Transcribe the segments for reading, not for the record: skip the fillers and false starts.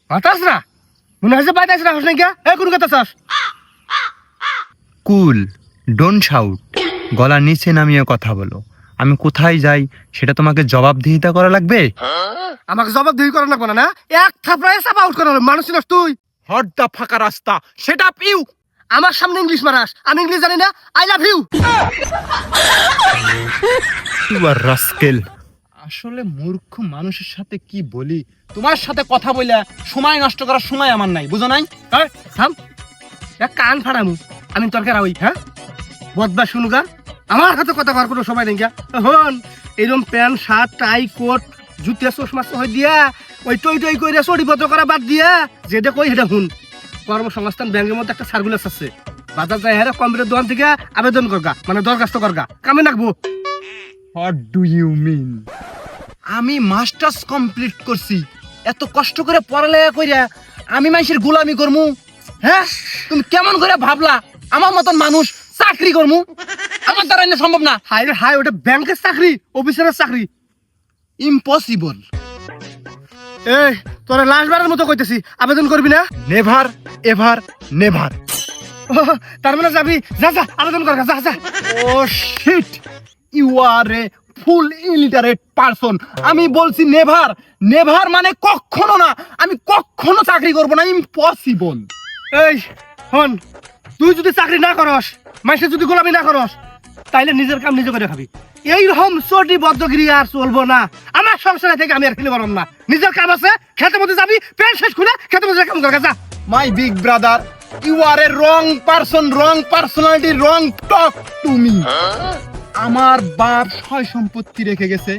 বাতাস না মনে হচ্ছে বাতাস না হস না কোন কথা চাস? কুল, ডোন্ট শাউট, গলা নিচে নামিয়ে কথা বলো। আমি কোথায় যাই সেটা তোমাকে জবাবদিহিতা করা লাগবে। আমাকে জবাবদিহি করা লাগবে না, এক থাপড়ায় চাপা আউট করা মানুষ চিনস তুই? হট দা ফাঁকা রাস্তা, সেটা পিউ। আমার সামনে ইংলিশ মারাস, আমি ইংলিশ জানি না। I love you. You are rascal. আসলে মূর্খ মানুষের সাথে কি বলি, তোমার সাথে কথা বলে সময় নষ্ট করার সময় আমার নাই, বুঝো নাই? থাম, এক কান ফাড়ামু আমি তরকার ওই হ্যাঁ বদবা শুনুগা। আমার হাতে কথা কর কোনো সময় নেই গা। হন এরকম প্যান্ট শার্ট টাই কোট জুতিয়া চশমা হয়ে দিয়া ওই টই টই করে চড়িপত্র করা বাদ দিয়া যেটা কই সেটা শুন। কর্মসংস্থান ব্যাংকের মধ্যে একটা সার্কুলার আছে, বাজার যায় হ্যাঁ কম্পিউটার দোকান থেকে আবেদন করগা, মানে দরখাস্ত করগা, কামে রাখবো। What do you mean? আমি মাস্টার্স কমপ্লিট করছি, এত কষ্ট করে পড়ালেখা কইরা আমি মানুষের গোলামি করমু? হ্যাঁ, তুমি কেমন করে ভাবলা আমার মতন মানুষ চাকরি করমু? আমার দ্বারা না সম্ভব না। হাই রে হাই, ওটা ব্যাংকের চাকরি, অফিসারের চাকরি। ইম্পসিবল। এই তোরা লাস্টবারের মতো কইতেছি, আবেদন করবি না? Never ever never. তার মানে যাবি, যা যা আবেদন কর, যা যা। Oh shit, you are a full illiterate person. আমি বলছি নেভার, নেভার মানে কখনো না। আমি কখনো চাকরি করব না, ইম্পসিবল। এই হন, তুই যদি চাকরি না করস, মানুষের যদি গোলামি না করস, তাইলে নিজের কাম নিজে করে খাবি। এইরকম চটি বদ্ধগিরি আর চলবো না। আমার সংসারে থেকে আমি আর খেলে পারলাম না। নিজের কাম আছে, খেতে মধ্যে যাবি, প্যান্ট শেষ খুলে খেতে মধ্যে কাম কর, যা। My big brother, you are a wrong person, wrong personality, wrong talk to me. আমার বাপ সয় সম্পত্তি রেখে গেছে,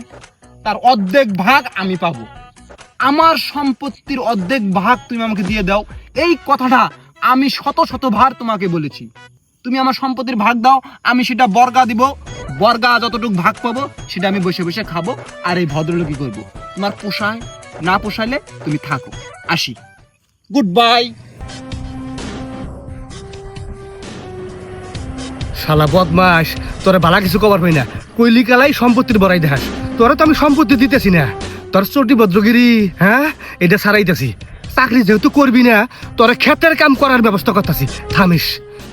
তার অর্ধেক ভাগ আমি পাবো। আমার সম্পত্তির অর্ধেক ভাগ তুমি আমাকে দিয়ে দাও, এই কথাটা আমি শত শতবার তোমাকে বলেছি। তুমি আমার সম্পত্তির ভাগ দাও, আমি সেটা বর্গা দিব, বর্গা যতটুকু ভাগ পাবো সেটা আমি বসে বসে খাবো। আর এই ভদ্রলোকই করবো। তোমার পোষায় না পোষাইলে তুমি থাকো, আসি, গুড বাই। শালা বদমাস, তোরা বালা কিছু কবার পাই না, কইলি কালাই সম্পত্তির বড়াই দেখাস। তোরা তো আমি সম্পত্তি দিতেছি না, তোর চটি ভদ্রগিরি হ্যাঁ এটা ছাড়াইতেছি। চাকরি যেহেতু করবি না, তোরা ক্ষেতের কাম করার ব্যবস্থা করতেছি। থামিস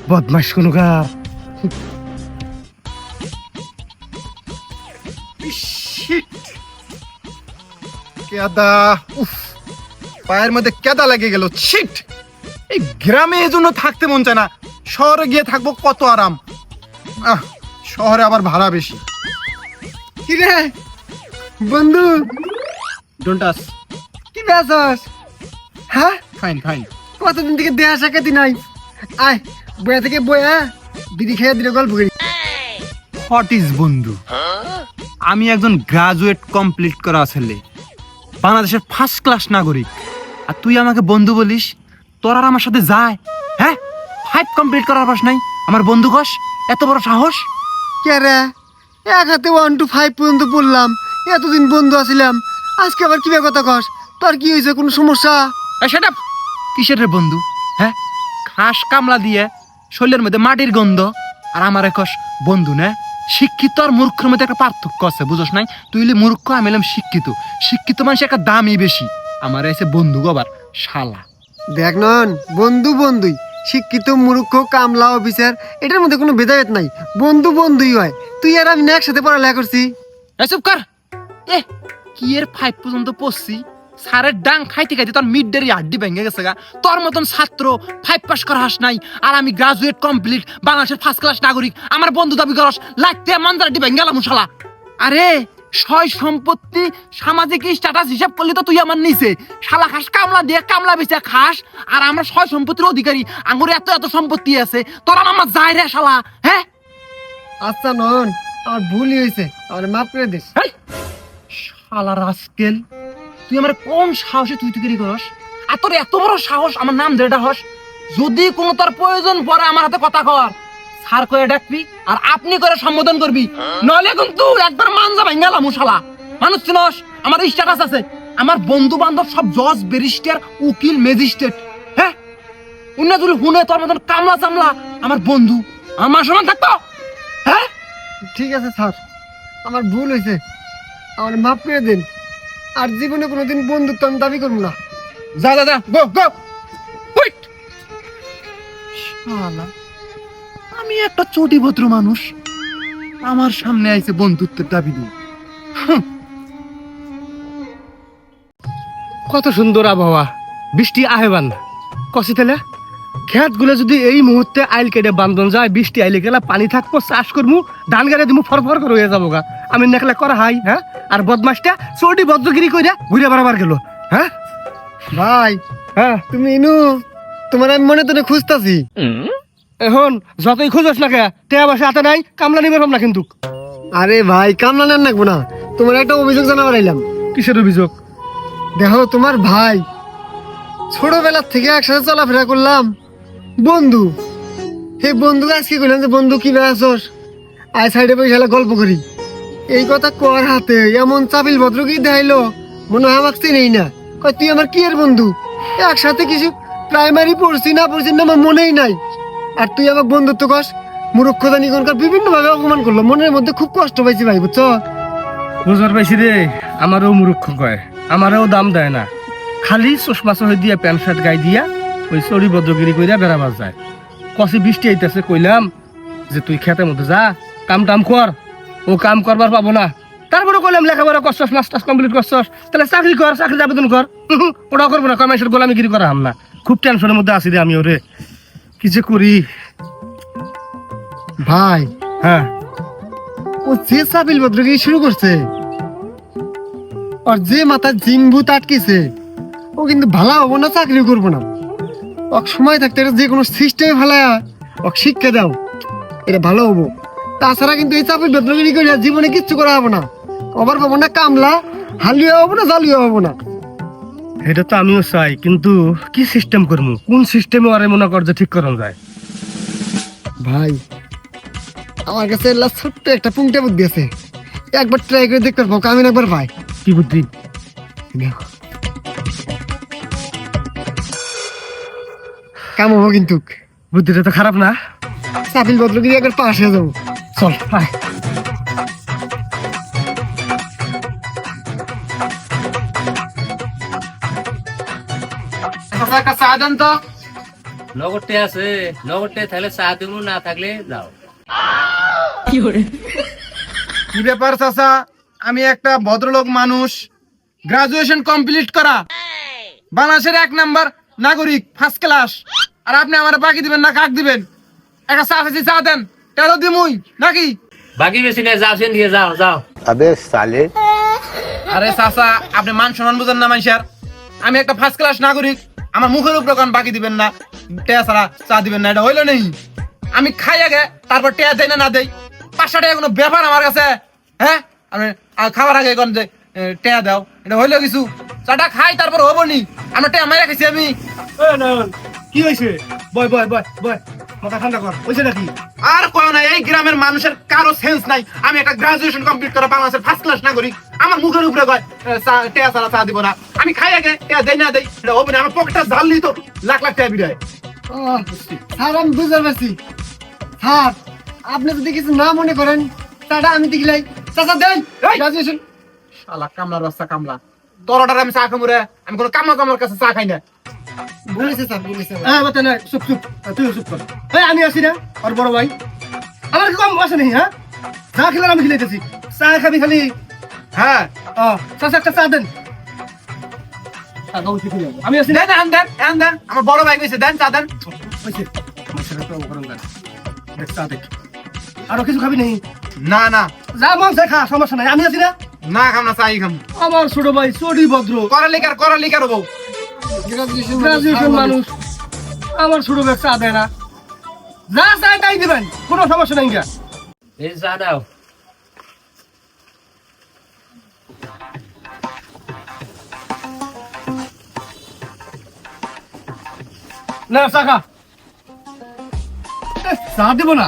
বদমাস কোনো গা। কেদা, উফ, পায়ের মধ্যে কেদা লেগে গেল। শিট, এই গ্রামে এজন্য থাকতে মন চায় না, শহরে গিয়ে থাকবো কত আরাম। শহরে আবার ভাড়া বেশি। কি রে বন্ধু, ডোন্ট টাচ। কি বেসাস? হ্যাঁ ফাইন ফাইন। কতদিন থেকে দেয়া সাক্ষাৎ নাই। আয় বয়া থেকে বয়া বিড়ি খেয়ে দিলে গল্প করি। হোয়াট ইজ বন্ধু? আমি একজন গ্রাজুয়েট কমপ্লিট করা ছেলে, বাংলাদেশের ফার্স্ট ক্লাস নাগরিক, আর তুই আমাকে বন্ধু বলিস? তোর আর আমার সাথে যায়? হ্যাঁ, 5 কমপ্লিট করার পাস নাই, আমার বন্ধু কস? এত বড় সাহস? কে রে, এক হাতে 1 to 5 পর্যন্ত পড়লাম, এতদিন বন্ধু আছিলাম, আজকে আবার কি কথা কস? তোর কি হয়েছে, কোনো সমস্যা? সেটা কিসের রে বন্ধু? হ্যাঁ, ঘাস কামলা দিয়ে শরীরের মধ্যে মাটির গন্ধ, আর আমার কস বন্ধু না? শিক্ষিত আর মূর্খের মধ্যে একটা পার্থক্য আছে, বুঝোস নাই? তুই হলি মূর্খ, আমি হলাম শিক্ষিত। শিক্ষিত মানুষ একটা দামই বেশি, আমার এসে বন্ধু আবার শালা। দেখ নন, বন্ধু বন্ধুই, শিক্ষিত মূর্খ কামলা অফিসার এটার মধ্যে কোনো ভেদাভেদ নাই, বন্ধু বন্ধুই হয়। তুই আর আমি না একসাথে পড়ালেখা করছি? চুপ কর। এ কি এর 5 পর্যন্ত পড়ছি, সারের ডাং খাইতে খাইতে তোর মিড ডেরি হাড্ডি ভেঙে গেছে গা। তোর মতন ছাত্র 5 পাস করা হাস নাই, আর আমি গ্রাজুয়েট কমপ্লিট বাংলাদেশের ফার্স্ট ক্লাস নাগরিক, আমার বন্ধু দাবি করস? লাগতে মানজারটি ভেঙে গেলাম শালা। আরে সয় সম্পত্তি সামাজিক স্ট্যাটাস হিসাব করলে তো তুই আমার নিচে, শালা খাস কামলা দিয়ে, কামলা বেচে খাস, আর আমরা সয় সম্পত্তির অধিকারী, আঙ্গুরে এত এত সম্পত্তি আছে, তোর আমার যায় রে শালা। হ্যাঁ আচ্ছা নন, আমার ভুলই হয়েছে, আমার মাফ করে দিস। শালা রাস্কেল, তুই আমার কোন সাহসে তুই তুই করস? আর তোর এত বড় সাহস আমার নাম যেটা হস, যদি কোনো তোর প্রয়োজন পড়ে আমার হাতে কথা কর, স্যার করে ডাকবি আর আপনি করে সম্বোধন করবি, নইলে কিন্তু একবার মানজা ভাঙ্গালাম শালা। মানুষ চিনস, আমার স্ট্যাটাস আছে, আমার বন্ধু বান্ধব সব জজ, ব্যারিস্টার, উকিল, ম্যাজিস্ট্রেট। হ্যাঁ, অন্য যদি হুনে তোর মতন কামলা চামলা আমার বন্ধু, আমার সমান থাকতো? হ্যাঁ ঠিক আছে স্যার, আমার ভুল হয়েছে, আমার মাফ করে দিন। আর জীবনে কোনোদিন বন্ধুত্ব আমি দাবি করবো না। যা যা যা গো গো হুইট শালা আমি একটা চটিভদ্র মানুষ আমার সামনে আইছে বন্ধুত্বের দাবি নিয়ে কত সুন্দর আবহাওয়া, বৃষ্টি আহেবান না কষি তেলে খেত গুলো যদি এই মুহূর্তে আইল কেটে বান্ধন যায়, বৃষ্টি আইলে গেলে পানি থাকবো, চাষ করবো, ধান গাড়ি দিমু ফরফর করে হয়ে যাবো গা। আমি নেকলে করা হাই হ্যাঁ, আর বদমাসটা চটি ভদ্রগিরি কইরা ঘুরে বাড়াবার গেল। হ্যাঁ ভাই হ্যাঁ, তুমি ইনু তোমার আমি মনে তোরে খুঁজতাছি। এখন যতই খোঁজস না কে টেয়া বাসা হাতে নাই, কামলা নিবে না কিন্তু। আরে ভাই কামলা নেন নাকবো না, তোমার একটা অভিযোগ জানাবার আইলাম। কিসের অভিযোগ? দেখো তোমার ভাই ছোটবেলার থেকে একসাথে চলাফেরা করলাম, বন্ধু। সেই বন্ধু আজকে কইলাম যে বন্ধু কি বেড়াছস, আয় সাইডে বসে হেলা গল্প করি। এই কথা কর হাতে এমন চাপিল ভদ্র কি দেখাইলো, মনে হয় আমাকে চিনেই না। কয় তুই আমার কি এর বন্ধু, একসাথে কিছু প্রাইমারি পড়ছি না পড়ছি না আমার মনেই নাই, আর তুই আমাকে বন্ধুত্ব কস। মূর্খতা নিকনকার বিভিন্ন ভাবে অপমান করলো, মনের মধ্যে খুব কষ্ট পাইছি ভাই, বুঝছো? বুঝার পাইছি রে, আমারও মূর্খ কয়, আমারও দাম দেয় না, খালি চশমা চহে দিয়া প্যান্ট শার্ট গাই দিয়া ওই চড়ি ভদ্রগিরি কইরা বেড়াবার যায়। কষি বৃষ্টি আইতেছে, কইলাম যে তুই খেতের মধ্যে যা কাম টাম কর, ও কাম করবার পাবো না। তারপরে কইলাম লেখাপড়া করছস, মাস্টার্স কমপ্লিট করছস, তাহলে চাকরি কর, চাকরির আবেদন কর। ওটা করবো না, কমাইশের গোলামিগিরি করা হাম না। খুব টেনশনের মধ্যে আছি রে আমি, ওরে কি যে করি। ভাই হ্যাঁ, ও যে চাপিল ভদ্রগিরি শুরু করছে, আর যে মাথার জিন ভূত আটকেছে, ও কিন্তু ভালো হবো না, চাকরি করবো না। ওক সময় থাকতে এটা যে কোনো সিস্টেমে ফেলায়া ওক শিক্ষা দাও, এটা ভালো হবো। তাছাড়া কিন্তু এই চাপিল ভদ্রগিরি করে জীবনে কিচ্ছু করা হবো না। আবার পাবো না কামলা, হালিয়া হবো না, জালিয়া হবো না। এটা তো আমিও চাই, কিন্তু কি সিস্টেম করবো, কোন সিস্টেমে আরে মনে কর যে ঠিক করা যায়। ভাই আমার কাছে এলা ছোট্ট একটা পুংটা বুদ্ধি আছে, একবার ট্রাই করে দেখতে পারবো, আমি একবার ভাই। কি বুদ্ধি? কাম হবো কিন্তু, বুদ্ধিটা তো খারাপ না। চাপিল ভদ্রগিরি একবার পাশ হয়ে যাবো। চল আয়। একটা চা দেন তো। নগদে আছে, নগদে থাকলে চা দিব, না থাকলে যাও। কি ব্যাপার চাচা, আমি একটা ভদ্রলোক মানুষ, গ্রাজুয়েশন কমপ্লিট করা, বাংলাদেশের 1 নাম্বার নাগরিক, ফার্স্ট ক্লাস, আর আপনি আমার বাকি দিবেন না কাক দিবেন? একটা চা চাইছি, চা দেন, তেরো দিমুই নাকি? বাকি বেশি নেই, যাও সেন দিয়ে যাও যাও। अबे साले আরে চাচা, আপনি মান সম্মান বুঝেন না মানুষের? আমি একটা ফার্স্ট ক্লাস নাগরিক, আমার মুখের উপরে কোন বাকি দিবেন না, টেয়া ছাড়া চা দিবেন না, এটা হইলো নেই? আমি খাই আগে, তারপর টেয়া দেয় না না দেই? 500 টাকা কোনো ব্যাপার আমার কাছে? হ্যাঁ, আমি খাবার আগে কোন যে টেয়া দাও, এটা হইলো কিছু? চাটা খাই তারপর হবো নি? আমরা টেয়া মাইরা খাইছি আমি। কি হয়েছে? বয় বয় বয় বয়, মাথা ঠান্ডা কর। হয়েছে নাকি? আর কয় না, এই গ্রামের মানুষের কারো সেন্স নাই। আমি একটা গ্রাজুয়েশন কমপ্লিট করা বাংলাদেশের ফার্স্ট ক্লাস নাগরিক, আমার মুখের উপরে কয় টেয়া ছাড়া চা দিব না। আমি খাই আগে, টেয়া দেই না দেই এটা হবে না। আমার পকেটটা ঝাললি তো লাখ লাখ টাকা বিড়ায়। স্যার আমি বুঝতে পারছি। স্যার আপনি যদি কিছু না মনে করেন, টাটা আমি দিলাই। চাচা দেন গ্রাজুয়েশন। শালা কামলার রাস্তা কামলা, তোর অর্ডার আমি চা খাবো রে? আমি কোনো কামলা কামলার কাছে চা খাই না। বলেছে স্যার, বলেছে। হ্যাঁ বাতা না, চুপ চুপ, তুই চুপ কর। এই আমি আছি না, আর বড় ভাই আমার কি কম আছে নাকি? হ্যাঁ, চা খেলার আমি খেলাইতেছি, চা খাবি খালি? হ্যাঁ, চাচা একটা চা দেন। আমি আছি না। দেন দেন দেন দেন, আমার বড় ভাই কইছে দেন চা দেন। হয়েছে, আমার সাথে তো উপকরণ দেন। দেখ চা দেখ, আরো কিছু খাবি নাকি? না না যা মন চাই খা, সমস্যা নাই, আমি আছি না। না খাম না, চাই খাম। আমার ছোট ভাই চটি ভদ্র, করা লিকার হবো। গ্রাজুয়েশন মানুষ, আমার ছোট ভাই চা দেয় না। যা চাই তাই দিবেন, কোনো সমস্যা নাই। এই চা দাও। না চা খা। চা দিব না?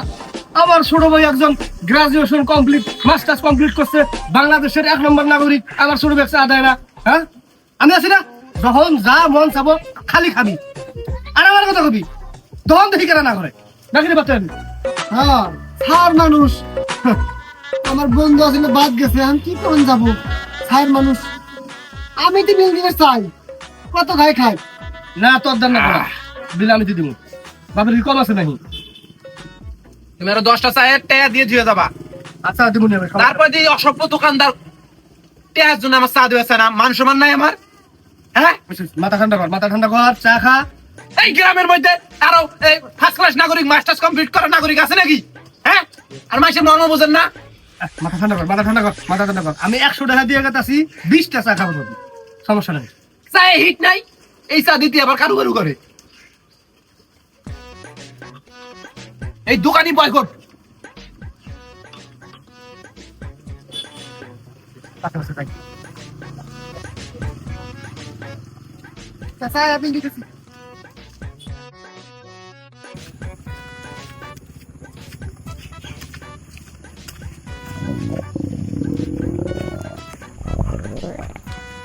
আমার ছোট ভাই একজন গ্রাজুয়েশন কমপ্লিট, মাস্টার্স কমপ্লিট করছে, বাংলাদেশের 1 নম্বর নাগরিক, আমার ছোট ভাই চা দেয় না? হ্যাঁ, আমি আছি না, যখন যা মন চাবো খালি খাবি, আর আমার কথা কবি, তখন দেখি কেনা না করে নাকি পাচ্ছেন? হ্যাঁ স্যার মানুষ, আমার বন্ধু আসলে বাদ গেছে, আমি কি করেন যাবো? স্যার মানুষ, আমি তো বিল দিতে চাই, কত খাই খাই না তোর দাম না করা দিলে আমি দিব বাপের কি কম আছে নাকি তুমি আরো 10টা চায়ের টাকা দিয়ে দিয়ে যাবা। আচ্ছা দিব নেবে তারপর যে অসভ্য দোকানদার টাকার জন্য আমার চা দিয়েছে না, মান সম্মান নাই আমার। হ্যাঁ, মাথা ঠান্ডা কর চা খা এই গ্রামের মধ্যে আরো ফার্স্ট ক্লাস নাগরিক মাস্টার্স কমপ্লিট করা নাগরিক আছে নাকি? হ্যাঁ, আর মানুষের মর্ম বোঝেন না। মাথা ঠান্ডা কর আমি 100 টাকা দিয়ে গেছি 20টা চা খাবো তোর সমস্যা নেই চায়ে হিট নাই, এই চা দিতে আবার কারু কারু করে। এই দোকানি বয়কট। চাচা আপনি দিতেছি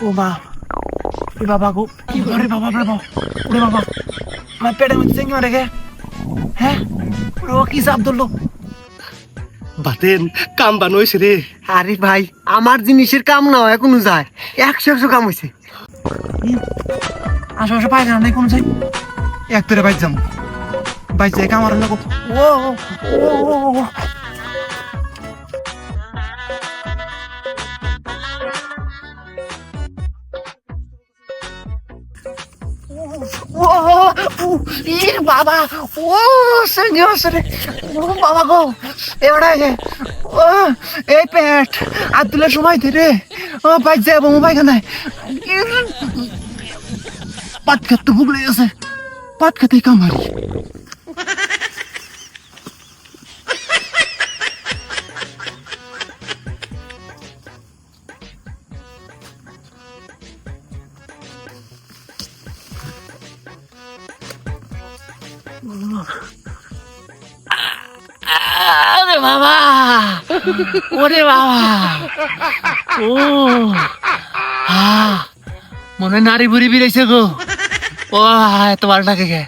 ও মা, এ বাবা গো, ওরে বাবা, ওরে বাবা, আমার পেটের মধ্যে চেঙ্গি মারে গে। হ্যাঁ, ও কি চাপ ধরলো? বাতেন কাম বানোইছে রে আরে ভাই আমার জিনিসের কাম না এখনো যায় 100 কাম হয়েছে আশেপাশে পায়খানা নেই কোন যাই, এক তোরে বাইর যাম, বাইর যাই কামার লোক। ও বাবা, ও সঙ্গে ও বাবা গো, এবারে ও এই পেট আর তুলে সময় ধরে ও বাইর যাবো পায়খানায়। পাট খেতে ভুগ লেগেছে, পাট খেতে কামারি। আরে বাবা, ওরে বাবা, ও মনে নারী বুড়ি বিড়াইছে গো। ও এত বার লাগে গে।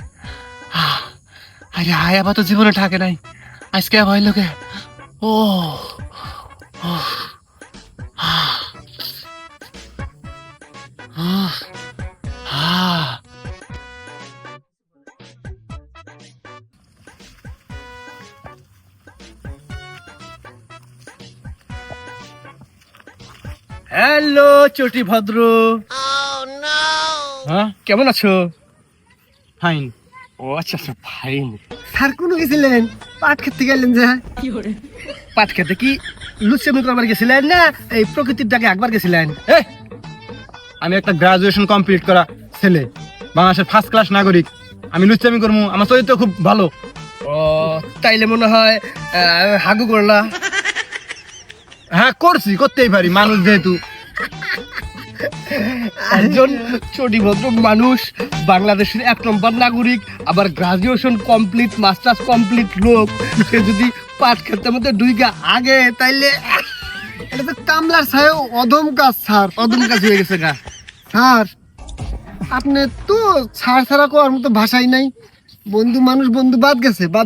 আরে হায় আবার তো জীবনে থাকে নাই, আজকে ভয় লোকে। ও হ্যালো চটি ভদ্র হ্যাঁ, কেমন আছো ফাইন। ও আচ্ছা ফাইন স্যার কোনো গেছিলেন পাট খেতে গেলেন যে পাট খেতে কি লুচেমি করবার গেছিলেন না এই প্রকৃতির ডাকে একবার গেছিলেন আমি একটা গ্রাজুয়েশন কমপ্লিট করা ছেলে, বাংলাদেশের ফার্স্ট ক্লাস নাগরিক। আমি লুচ্চামি করবো, আমার চরিত্র খুব ভালো। ও তাইলে মনে হয় হাগু করলা হ্যাঁ করছি, করতেই পারি, মানুষ যেহেতু। একজন চটি ভদ্র মানুষ, বাংলাদেশের 1 নম্বর নাগরিক, আবার গ্রাজুয়েশন কমপ্লিট মাস্টার্স কমপ্লিট লোক, সে যদি পাট খেতে মধ্যে ডুইগা আগে তাইলে এটা তো কামলার ছায় অধম কাজ স্যার অদম কাজ হয়ে গেছে গা। স্যার আপনি তো ছাড় ছাড়া করার মতো ভাষাই নাই। বন্ধু মানুষ বন্ধু বাদ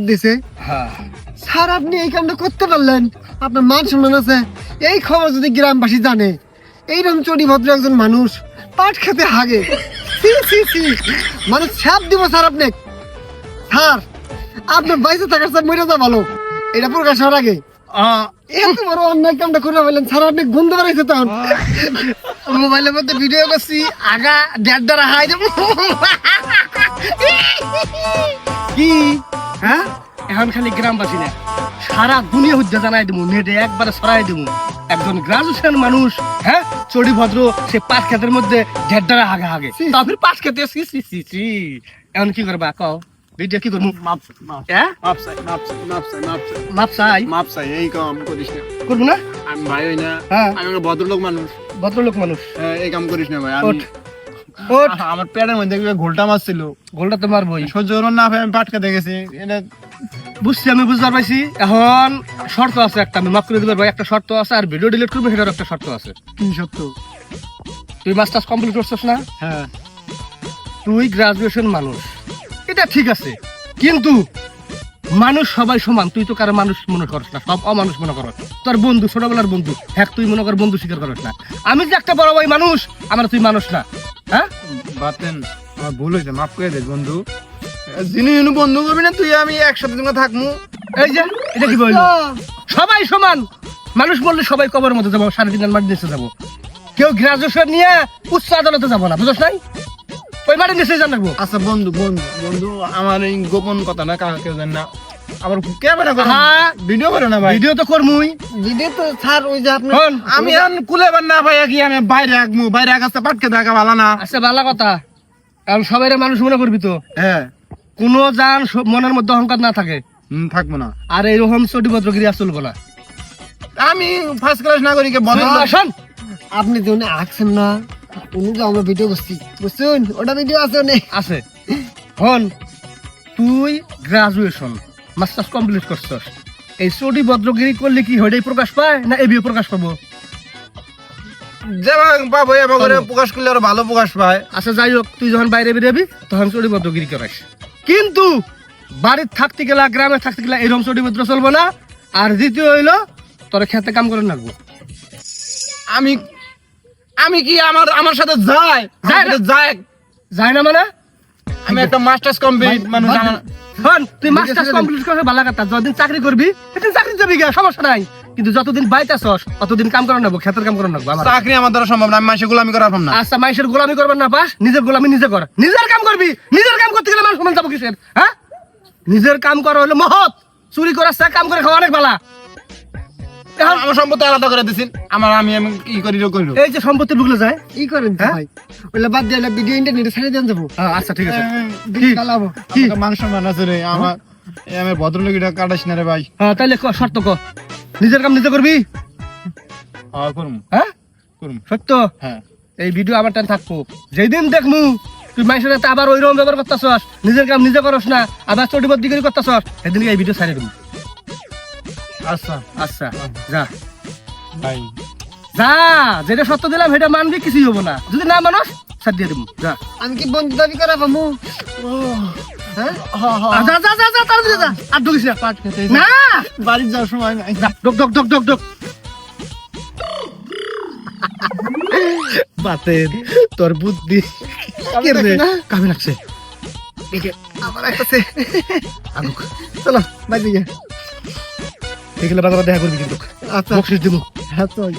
দিছে হ্যাঁ স্যার আপনি এই কামটা করতে পারলেন, আপনার মান সম্মান আছে। এই খবর যদি গ্রামবাসী জানে এইরকম চটি ভদ্র একজন মানুষ পাট খেতে হাগে, সি সি সি মানে ছাপ দিব স্যার আপনি। স্যার আপনার বাইসে থাকার স্যার মরে যা ভালো, এটা প্রকাশ হওয়ার আগে। এত বড় অন্যায় কামটা করে ফেলেন স্যার, আপনি গন্ধ বাড়াইছে তখন। মোবাইলের মধ্যে ভিডিও করছি আগা দেড় দ্বারা হাই দেব কি হ্যাঁ এখন খালি গ্রামবাসী না সারা দুনিয়া হুদ্দা জানাই দেবো, নেটে একবারে ছড়াই দেবো একজন গ্রাজুয়েশন মানুষ, হ্যাঁ চড়ি ভদ্র, সে পাঁচ ক্ষেতের মধ্যে দেড় দ্বারা হাগে হাগে তারপর পাঁচ ক্ষেতে সি সি সি সি এখন কি করবা কও ভিডিও কি করবো হ্যাঁ মাপ চাই এই কাম করিস না, করবো না আমি ভাই হই না, হ্যাঁ আমি একটা ভদ্রলোক মানুষ। ভদ্রলোক মানুষ এই কাম করিস না ভাই। ওঠ ওঠ আমার পেটের মধ্যে ঘোলটা মারছিল, গোলটা তো মারবই সহ্য করুন না ভাই, আমি পাট খেতে গেছি। এটা বুঝছি, আমি বুঝতে পারছি। এখন শর্ত আছে একটা, আমি মাফ করে দিবার ভাই, একটা শর্ত আছে, আর ভিডিও ডিলিট করবো সেটার একটা শর্ত আছে। কি সত্য? তুই মাস্টার্স কমপ্লিট করছিস না, হ্যাঁ তুই গ্রাজুয়েশন মানুষ, এটা ঠিক আছে, কিন্তু মানুষ সবাই সমান, তুই তো কারো মানুষ মনে করস না, সব অমানুষ মনে করস। তোর বন্ধু ছোটবেলার বন্ধু, হ্যাঁ তুই মনে কর বন্ধু স্বীকার করস না। আমি যে একটা বড় ভাই মানুষ, আমার তুই মানুষ না, হ্যাঁ বাতেন আমার ভুল হয়েছে, মাফ করে দে বন্ধু। জিনু বন্ধু করবি না, তুই আমি একসাথে তোমরা থাকবো। এই যে এটা কি বললো, সবাই সমান, মানুষ বললে সবাই কবরের মধ্যে যাবো, 3.5 মাটি নিচে যাবো, কেউ গ্রাজুয়েশন নিয়ে উচ্চ আদালতে যাবো না, বুঝছ নাই? ওই মাটির নিচে যান রাখবো। আচ্ছা বন্ধু বন্ধু বন্ধু, আমার এই গোপন কথা না কাউকে কেউ জানে না। আবার ক্যামেরা করে হ্যাঁ। ভিডিও করে না ভাই। ভিডিও তো করমুই। ভিডিও তো স্যার ওই যে আপনি শোন, আমি এখন কুলেবার না ভাই, কি আমি বাইরে রাখবো, বাইরে রাখাতে পাটকে দেখা ভালো না। আচ্ছা ভালো কথা, কারণ সবাই মানুষ মনে করবি তো, হ্যাঁ কোনো জান মনের মধ্যে অহংকার না থাকে, থাকবো না। আর এইরকম চটিভদ্রগিরি আর চলবো না। আমি ফার্স্ট ক্লাস নাগরিকে বন্ধ। শোন, আপনি যে উনি আঁকছেন না, উনি যে আমরা ভিডিও করছি বুঝছেন, ওটা ভিডিও আছে অনেক। আছে হন, তুই গ্রাজুয়েশন মাস্টার্স কমপ্লিট করছস, এই চটিভদ্রগিরি করলে কি হইটাই প্রকাশ পায় না এবিও প্রকাশ পাবো? যেমন পাবো এবার করে প্রকাশ করলে আরো ভালো প্রকাশ পায়। আচ্ছা যাই হোক, তুই যখন বাইরে বেরোবি তখন চটিভদ্রগিরি করাস, কিন্তু বাড়ির থাকতে গেলা, গ্রামে থাকতে গেলা এরকম চটিভদ্র চলবো না। আর দ্বিতীয় হইলো, তোর খেতে কাম করে রাখবো। আমি আমি কি আমার আমার সাথে যায় যায় না। যায় যায় না মানে? আমি একটা মাস্টার্স কমপ্লিট মানুষ আমার- হন, তুই মাস্টার্স কমপ্লিট করে ভালো কথা, যতদিন চাকরি করবি সেদিন চাকরি যাবি গা, সমস্যা নাই, কিন্তু যতদিন বাইতে আসস ততদিন কাম করে নেবো, খেতের কাম করে নেবো আমার। চাকরি আমার দ্বারা সম্ভব না, আমি মাসে গোলামি করা পারলাম না। আচ্ছা, মানুষের গোলামি করবেন না পাস, নিজের গোলামি নিজে কর, নিজের কাম করবি, নিজের কাম করতে গেলে মানুষ সমান যাবো কিসের? হ্যাঁ, নিজের কাম করা হলো মহৎ, চুরি করার চেয়ে কাম করে খাওয়া অনেক ভালো। আমার সম্পত্তি আলাদা করে দিছেন, আমার আমি আমি কি করি করিল। এই যে সম্পত্তি ঢুকলে যায়। ই করেন তো হ্যাঁ? ভাই, ওইটা বাদ দিয়ে ভিডিও ইন্টারনেটে ছেড়ে দেন যাবো, আচ্ছা ঠিক আছে, ভিডিও চালাবো। কি? কি মান সম্মান আছে রে আমার, এই আমার ভদ্রলোকটা কাটাস না রে ভাই। হ্যাঁ তাইলে শর্ত ক, নিজের কাম নিজে করবি। হ্যাঁ করুম হ্যাঁ করুম। সত্য, হ্যাঁ এই ভিডিও আমার টান থাকবো, যেদিন দেখমু তুই মানুষের সাথে আবার ওইরকম ব্যবহার করতেছস, নিজের কাম নিজে করস না, আবার চটিবদ্দিগিরি করতেছস, সেদিন এই ভিডিও ছাড়িয়ে দেবো। আচ্ছা আচ্ছা যা ভাই। যা, যেটা সত্য দিলাম সেটা মানবি, কিছুই হবো না, যদি না মানস ছাড় দিয়ে দেবো। যা আমি কি বন্ধু দাবি করা পাবো? হ্যাঁ যা যা যা যা, তাড়াতাড়ি যা, আর ঢুকিস না। পাট খেতে না, বাড়ি যাওয়ার সময় নাই। যা, ঢোক ঢোক ঢোক ঢোক ঢোক। বাতের তোর বুদ্ধি কামে লাগছে না? কামে লাগছে। আমার একটা আনুক, চলো বাইরে গিয়ে। এগুলো বাজারে দেখা করবি কিন্তু, আচ্ছা বকশিস দিব। হ্যাঁ চল।